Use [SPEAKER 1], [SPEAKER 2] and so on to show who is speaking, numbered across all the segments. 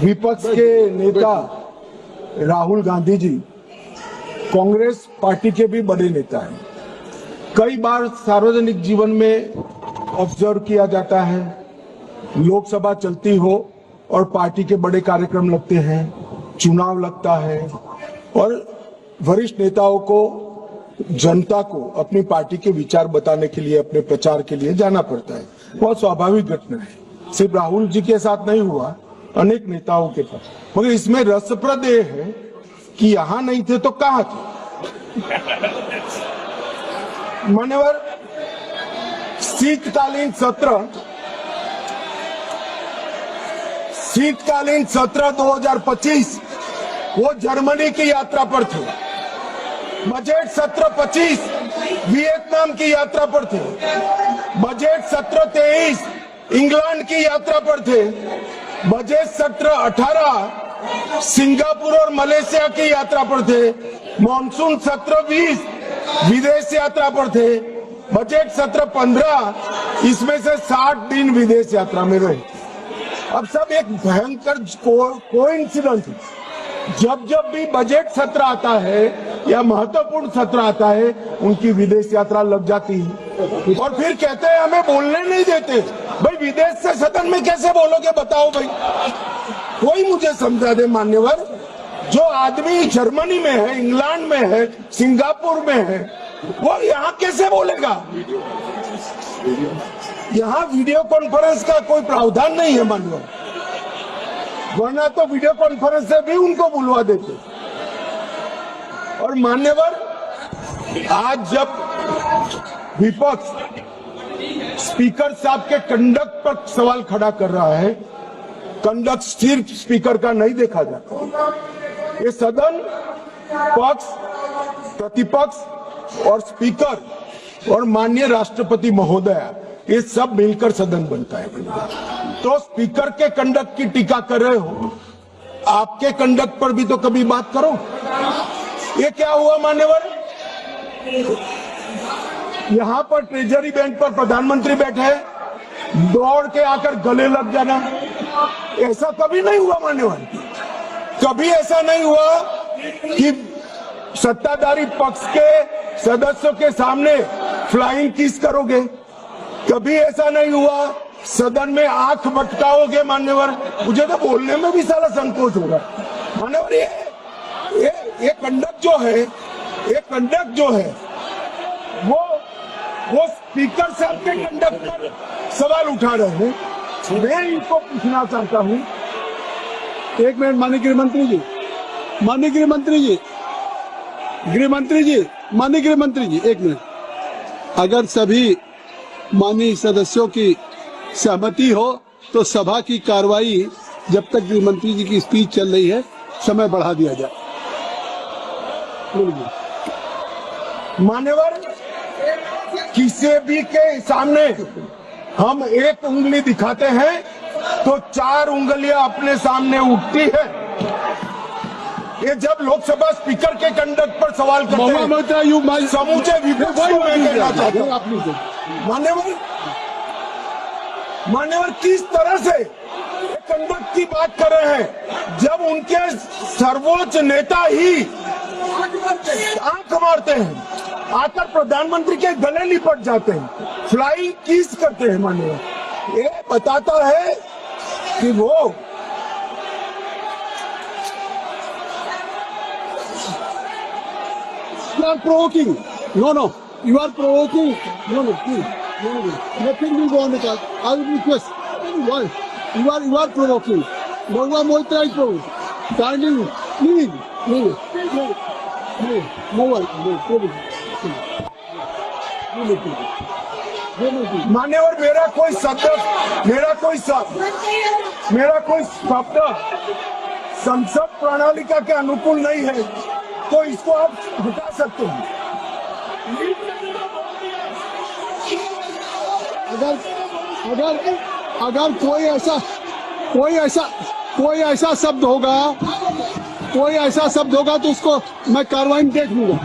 [SPEAKER 1] विपक्ष के नेता राहुल गांधी जी कांग्रेस पार्टी के भी बड़े नेता हैं। कई बार सार्वजनिक जीवन में ऑब्जर्व किया जाता है, लोकसभा चलती हो और पार्टी के बड़े कार्यक्रम लगते हैं, चुनाव लगता है और वरिष्ठ नेताओं को, जनता को अपनी पार्टी के विचार बताने के लिए, अपने प्रचार के लिए जाना पड़ता है। बहुत स्वाभाविक घटना है। सिर्फ राहुल जी के साथ नहीं हुआ, अनेक नेताओं के पास। मगर इसमें रसप्रद ये है कि यहां नहीं थे तो कहां थे? मान्यवर, शीतकालीन सत्र 2025 वो जर्मनी की यात्रा पर थे। बजट सत्र 25 वियतनाम की यात्रा पर थे। बजट सत्र 23 इंग्लैंड की यात्रा पर थे। बजट सत्र 18 सिंगापुर और मलेशिया की यात्रा पर थे। मॉनसून सत्र 20 विदेश यात्रा पर थे। बजट सत्र 15 इसमें से 60 दिन विदेश यात्रा में रहे। अब सब एक भयंकर कोइंसिडेंस है। जब जब भी बजट सत्र आता है या महत्वपूर्ण सत्र आता है, उनकी विदेश यात्रा लग जाती है और फिर कहते हैं हमें बोलने नहीं देते। भाई विदेश से सदन में कैसे बोलोगे बताओ भाई? कोई मुझे समझा दे मान्यवर। जो आदमी जर्मनी में है, इंग्लैंड में है, सिंगापुर में है, वो यहाँ कैसे बोलेगा? यहाँ वीडियो कॉन्फ्रेंस का कोई प्रावधान नहीं है मान्यवर, वरना तो वीडियो कॉन्फ्रेंस से भी उनको बुलवा देते। और मान्यवर, आज जब विपक्ष स्पीकर साहब के कंडक्ट पर सवाल खड़ा कर रहा है, कंडक्ट सिर्फ स्पीकर का नहीं देखा जाता। ये सदन पक्ष, प्रतिपक्ष और स्पीकर और माननीय राष्ट्रपति महोदय, ये सब मिलकर सदन बनता है। तो स्पीकर के कंडक्ट की टीका कर रहे हो, आपके कंडक्ट पर भी तो कभी बात करो। ये क्या हुआ मान्यवर? यहां पर ट्रेजरी बेंच पर प्रधानमंत्री बैठे, दौड़ के आकर गले लग जाना, ऐसा कभी नहीं हुआ मान्यवर। कभी ऐसा नहीं हुआ कि सत्ताधारी पक्ष के सदस्यों के सामने फ्लाइंग किस करोगे। कभी ऐसा नहीं हुआ सदन में आंख मटकाओगे मान्यवर। मुझे तो बोलने में भी सारा संकोच होगा मान्यवर। ये कंडक्ट जो है वो स्पीकर साहब के कंडक्ट पर सवाल उठा रहे हैं। मैं इनको पूछना चाहता हूँ,
[SPEAKER 2] एक मिनट माननीय गृहमंत्री जी, माननीय गृहमंत्री जी, एक मिनट। अगर सभी माननीय सदस्यों की सहमति हो तो सभा की कार्रवाई जब तक गृहमंत्री जी की स्पीच चल रही है समय बढ़ा दिया जाए।
[SPEAKER 1] मान्यवर, किसी भी के सामने हम एक उंगली दिखाते हैं तो 4 उंगलियां अपने सामने उठती है। ये जब लोकसभा स्पीकर के कंडक्ट पर सवाल करते हैं, समूचे विपक्ष को मैं कहना चाहता हूं मान्यवर किस तरह से कंडक्ट की बात कर रहे हैं जब उनके सर्वोच्च नेता ही आंख मारते हैं, आकर प्रधानमंत्री के गले लिपट जाते हैं, फ्लाइंग किस करते हैं मान्यवर। ये बताता है कि वो
[SPEAKER 2] You are provoking. No. You are provoking. No. Please. No. Nothing will go on the card. I will request. Why? You are provoking. Bhagwan Moitra is provoking. Kindly, please. No.
[SPEAKER 1] मान्यवर, मेरा कोई शब्द संसद प्रणालिका के अनुकूल नहीं है, तो इसको आप हटा सकते हैं।
[SPEAKER 2] अगर कोई ऐसा शब्द होगा तो उसको मैं कार्रवाई में देख लूंगा।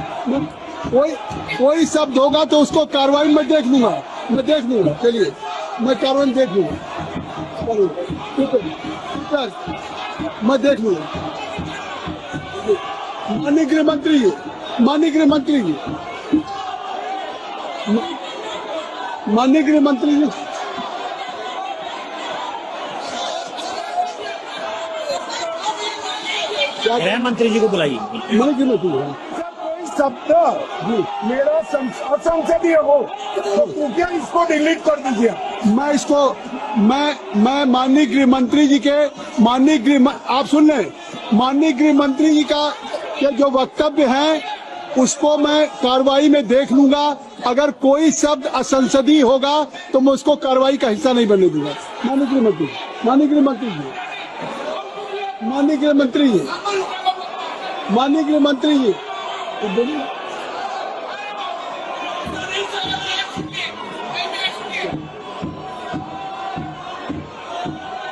[SPEAKER 2] कोई शब्द होगा तो उसको कार्रवाई में देख लूंगा। चलिए, मैं कार्रवाई में देख लूंगा। रिक्वेस्ट मैं देख लूंगा। माननीय गृह मंत्री जी, माननीय गृह मंत्री जी, माननीय गृह मंत्री जी,
[SPEAKER 3] गृह मंत्री जी को बुलाइए।
[SPEAKER 2] माननीय गृह मंत्री जी,
[SPEAKER 1] कोई शब्द मेरा असंसदीय हो तो क्या इसको डिलीट कर दीजिए।
[SPEAKER 2] मैं इसको मैं माननीय गृह मंत्री जी के आप सुन लें, माननीय गृह मंत्री जी का के जो वक्तव्य है उसको मैं कार्रवाई में देख लूंगा। अगर कोई शब्द असंसदीय होगा तो मैं उसको कार्रवाई का हिस्सा नहीं बनने दूंगा। माननीय गृह मंत्री, माननीय गृह मंत्री जी, माननीय गृह मंत्री जी, माननीय गृह मंत्री जी, बोलिए।